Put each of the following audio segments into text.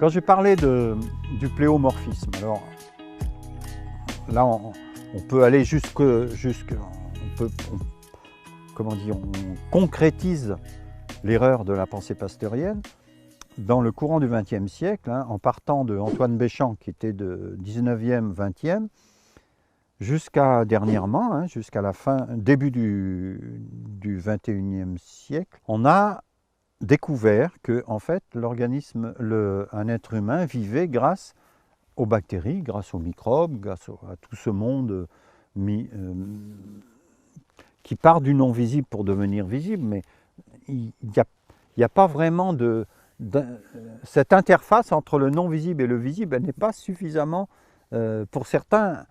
Quand j'ai parlé du pléomorphisme, alors là on peut aller on concrétise l'erreur de la pensée pasteurienne dans le courant du XXe siècle, hein, en partant de Antoine Béchamp qui était de 19e, 20e, jusqu'à dernièrement, hein, jusqu'à la fin, début du XXIe siècle, on a découvert que en fait, un être humain vivait grâce aux bactéries, grâce aux microbes, grâce à tout ce monde qui part du non visible pour devenir visible, mais il n'y a pas vraiment cette interface entre le non visible et le visible, elle n'est pas suffisamment, pour certains,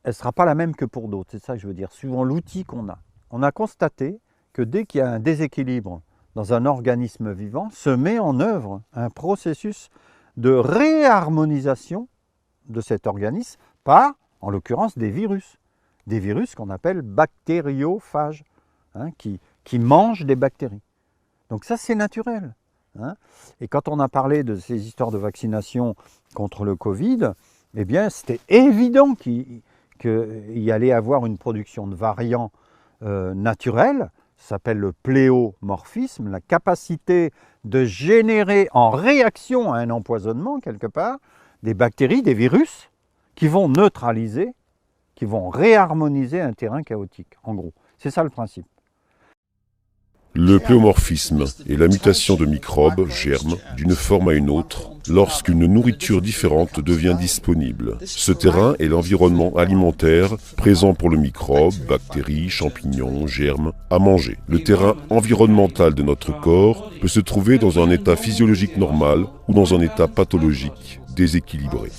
elle ne sera pas la même que pour d'autres, c'est ça que je veux dire, suivant l'outil qu'on a. On a constaté que dès qu'il y a un déséquilibre dans un organisme vivant, se met en œuvre un processus de réharmonisation de cet organisme par, en l'occurrence, des virus qu'on appelle bactériophages, hein, qui mangent des bactéries. Donc ça, c'est naturel. Hein. Et quand on a parlé de ces histoires de vaccination contre le Covid, eh bien, c'était évident qu'il y allait avoir une production de variants naturels. Ça s'appelle le pléomorphisme, la capacité de générer en réaction à un empoisonnement, quelque part, des bactéries, des virus, qui vont neutraliser, qui vont réharmoniser un terrain chaotique, en gros. C'est ça le principe. Le pléomorphisme est la mutation de microbes, germes, d'une forme à une autre, lorsqu'une nourriture différente devient disponible. Ce terrain est l'environnement alimentaire présent pour le microbe, bactéries, champignons, germes, à manger. Le terrain environnemental de notre corps peut se trouver dans un état physiologique normal ou dans un état pathologique déséquilibré.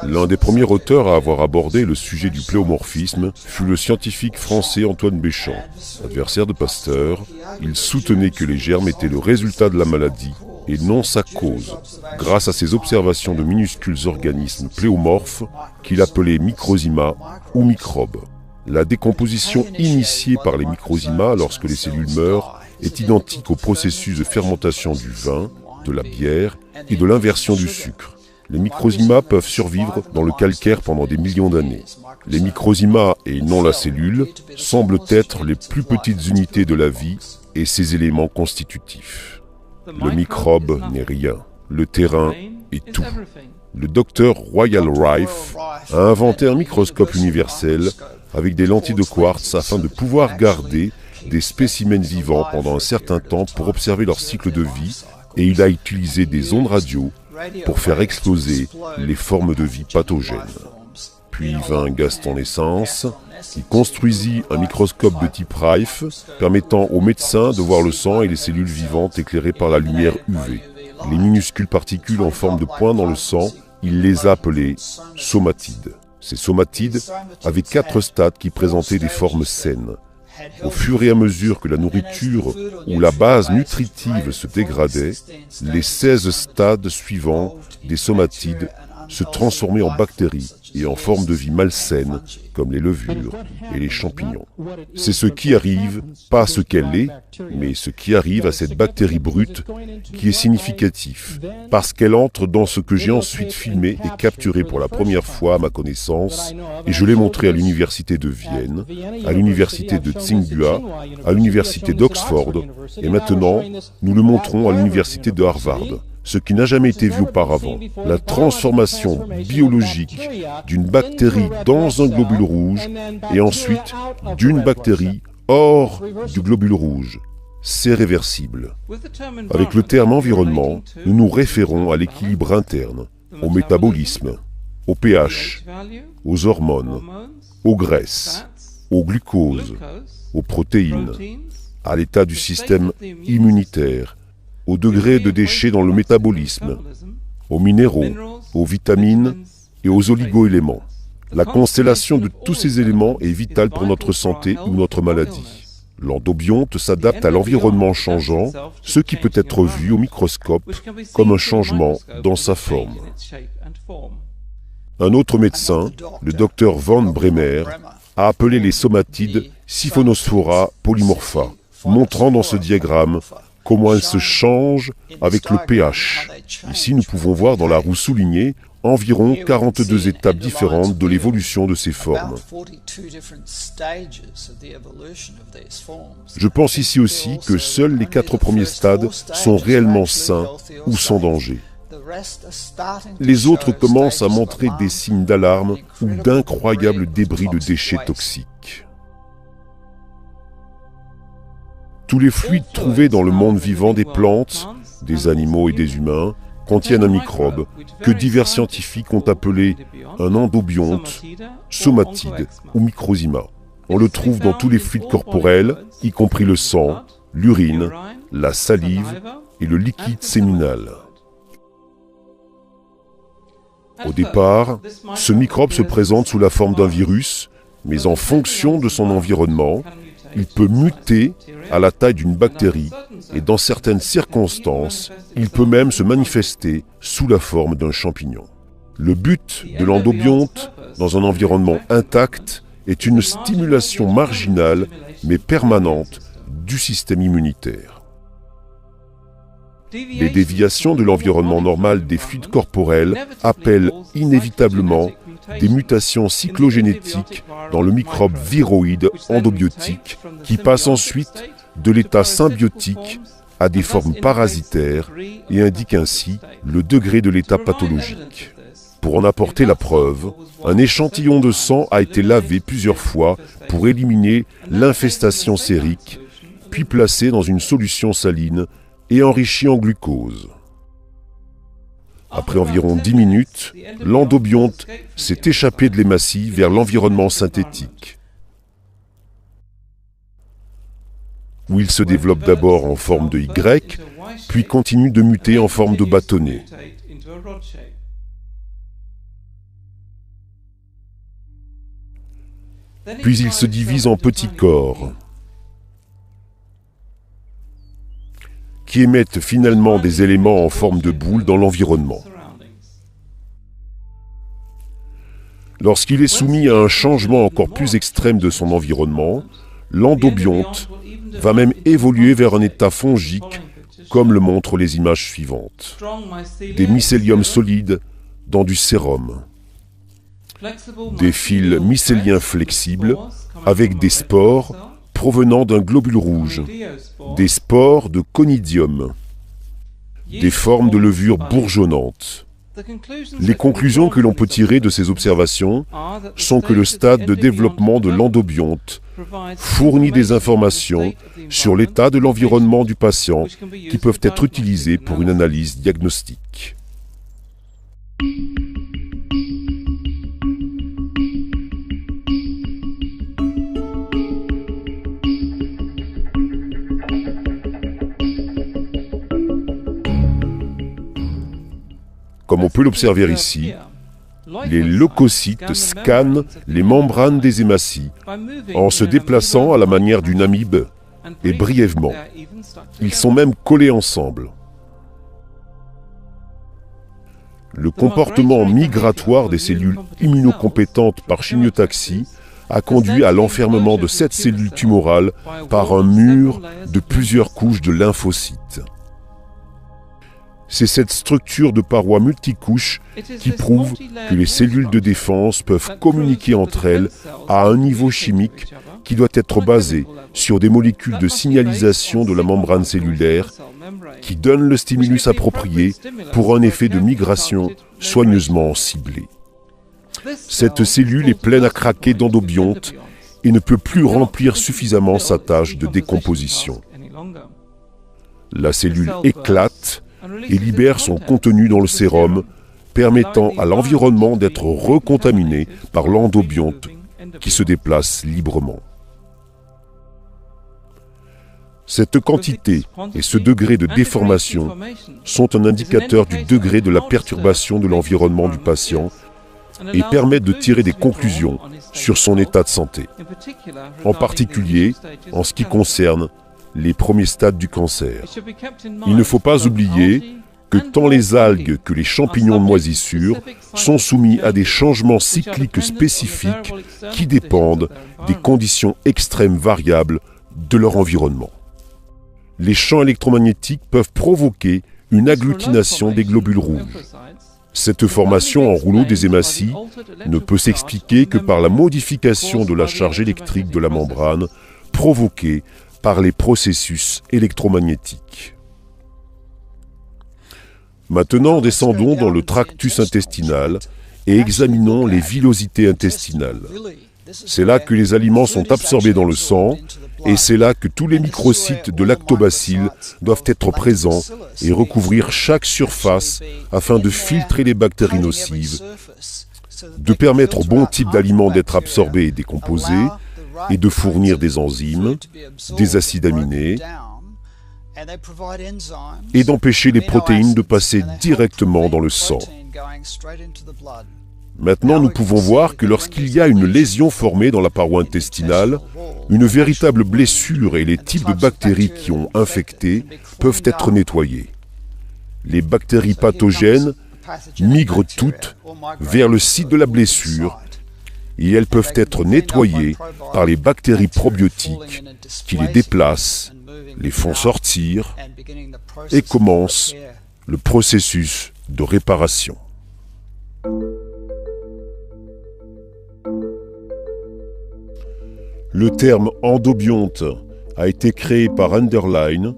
L'un des premiers auteurs à avoir abordé le sujet du pléomorphisme fut le scientifique français Antoine Béchamp. Adversaire de Pasteur, il soutenait que les germes étaient le résultat de la maladie et non sa cause, grâce à ses observations de minuscules organismes pléomorphes qu'il appelait microzyma ou microbes. La décomposition initiée par les microzyma lorsque les cellules meurent est identique au processus de fermentation du vin, de la bière et de l'inversion du sucre. Les microzyma peuvent survivre dans le calcaire pendant des millions d'années. Les microzyma, et non la cellule, semblent être les plus petites unités de la vie et ses éléments constitutifs. Le microbe n'est rien, le terrain est tout. Le docteur Royal Rife a inventé un microscope universel avec des lentilles de quartz afin de pouvoir garder des spécimens vivants pendant un certain temps pour observer leur cycle de vie, et il a utilisé des ondes radio pour faire exploser les formes de vie pathogènes. Puis vint Gaston Naissance, qui construisit un microscope de type Rife, permettant aux médecins de voir le sang et les cellules vivantes éclairées par la lumière UV. Les minuscules particules en forme de points dans le sang, il les a appelées somatides. Ces somatides avaient 4 stades qui présentaient des formes saines. Au fur et à mesure que la nourriture ou la base nutritive se dégradait, les 16 stades suivants des somatides se transformaient en bactéries et en formes de vie malsaines, comme les levures et les champignons. C'est ce qui arrive, pas ce qu'elle est, mais ce qui arrive à cette bactérie brute qui est significatif, parce qu'elle entre dans ce que j'ai ensuite filmé et capturé pour la première fois à ma connaissance, et je l'ai montré à l'université de Vienne, à l'université de Tsinghua, à l'université d'Oxford, et maintenant, nous le montrons à l'université de Harvard. Ce qui n'a jamais été vu auparavant, la transformation biologique d'une bactérie dans un globule rouge et ensuite d'une bactérie hors du globule rouge. C'est réversible. Avec le terme environnement, nous nous référons à l'équilibre interne, au métabolisme, au pH, aux hormones, aux graisses, au glucose, aux protéines, à l'état du système immunitaire, au degré de déchets dans le métabolisme, aux minéraux, aux vitamines et aux oligo-éléments. La constellation de tous ces éléments est vitale pour notre santé ou notre maladie. L'endobionte s'adapte à l'environnement changeant, ce qui peut être vu au microscope comme un changement dans sa forme. Un autre médecin, le docteur Van Bremer, a appelé les somatides Siphonospora polymorpha, montrant dans ce diagramme comment elles se changent avec le pH. Ici, nous pouvons voir dans la roue soulignée environ 42 étapes différentes de l'évolution de ces formes. Je pense ici aussi que seuls les 4 premiers stades sont réellement sains ou sans danger. Les autres commencent à montrer des signes d'alarme ou d'incroyables débris de déchets toxiques. Tous les fluides trouvés dans le monde vivant des plantes, des animaux et des humains contiennent un microbe que divers scientifiques ont appelé un endobionte, somatide ou microzima. On le trouve dans tous les fluides corporels, y compris le sang, l'urine, la salive et le liquide séminal. Au départ, ce microbe se présente sous la forme d'un virus, mais en fonction de son environnement, il peut muter à la taille d'une bactérie et dans certaines circonstances, il peut même se manifester sous la forme d'un champignon. Le but de l'endobionte dans un environnement intact est une stimulation marginale mais permanente du système immunitaire. Les déviations de l'environnement normal des fluides corporels appellent inévitablement des mutations cyclogénétiques dans le microbe viroïde endobiotique qui passe ensuite de l'état symbiotique à des formes parasitaires et indique ainsi le degré de l'état pathologique. Pour en apporter la preuve, un échantillon de sang a été lavé plusieurs fois pour éliminer l'infestation sérique, puis placé dans une solution saline et enrichi en glucose. Après environ 10 minutes, l'endobionte s'est échappé de l'hématie vers l'environnement synthétique, où il se développe d'abord en forme de Y, puis continue de muter en forme de bâtonnet. Puis il se divise en petits corps, qui émettent finalement des éléments en forme de boule dans l'environnement. Lorsqu'il est soumis à un changement encore plus extrême de son environnement, l'endobionte va même évoluer vers un état fongique, comme le montrent les images suivantes. Des mycéliums solides dans du sérum, des fils mycéliens flexibles avec des spores provenant d'un globule rouge, des spores de conidium, des formes de levures bourgeonnantes. Les conclusions que l'on peut tirer de ces observations sont que le stade de développement de l'endobionte fournit des informations sur l'état de l'environnement du patient qui peuvent être utilisées pour une analyse diagnostique. Comme on peut l'observer ici, les leucocytes scannent les membranes des hématies en se déplaçant à la manière d'une amibe et brièvement. Ils sont même collés ensemble. Le comportement migratoire des cellules immunocompétentes par chimiotaxie a conduit à l'enfermement de cette cellule tumorale par un mur de plusieurs couches de lymphocytes. C'est cette structure de parois multicouches qui prouve que les cellules de défense peuvent communiquer entre elles à un niveau chimique qui doit être basé sur des molécules de signalisation de la membrane cellulaire qui donnent le stimulus approprié pour un effet de migration soigneusement ciblé. Cette cellule est pleine à craquer d'endobionte et ne peut plus remplir suffisamment sa tâche de décomposition. La cellule éclate et libère son contenu dans le sérum, permettant à l'environnement d'être recontaminé par l'endobionte qui se déplace librement. Cette quantité et ce degré de déformation sont un indicateur du degré de la perturbation de l'environnement du patient et permettent de tirer des conclusions sur son état de santé, en particulier en ce qui concerne les premiers stades du cancer. Il ne faut pas oublier que tant les algues que les champignons de moisissure sont soumis à des changements cycliques spécifiques qui dépendent des conditions extrêmes variables de leur environnement. Les champs électromagnétiques peuvent provoquer une agglutination des globules rouges. Cette formation en rouleau des hématies ne peut s'expliquer que par la modification de la charge électrique de la membrane provoquée par les processus électromagnétiques. Maintenant, descendons dans le tractus intestinal et examinons les villosités intestinales. C'est là que les aliments sont absorbés dans le sang et c'est là que tous les microcytes de lactobacilles doivent être présents et recouvrir chaque surface afin de filtrer les bactéries nocives, de permettre au bon type d'aliments d'être absorbés et décomposés et de fournir des enzymes, des acides aminés et d'empêcher les protéines de passer directement dans le sang. Maintenant, nous pouvons voir que lorsqu'il y a une lésion formée dans la paroi intestinale, une véritable blessure et les types de bactéries qui ont infecté peuvent être nettoyés. Les bactéries pathogènes migrent toutes vers le site de la blessure et elles peuvent être nettoyées par les bactéries probiotiques qui les déplacent, les font sortir et commencent le processus de réparation. Le terme endobionte a été créé par Enderlein,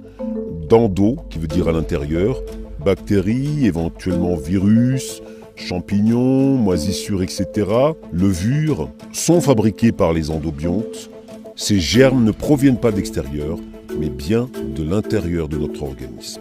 d'endo, qui veut dire à l'intérieur, bactéries, éventuellement virus, champignons, moisissures, etc., levures, sont fabriqués par les endobiontes. Ces germes ne proviennent pas d'extérieur, mais bien de l'intérieur de notre organisme.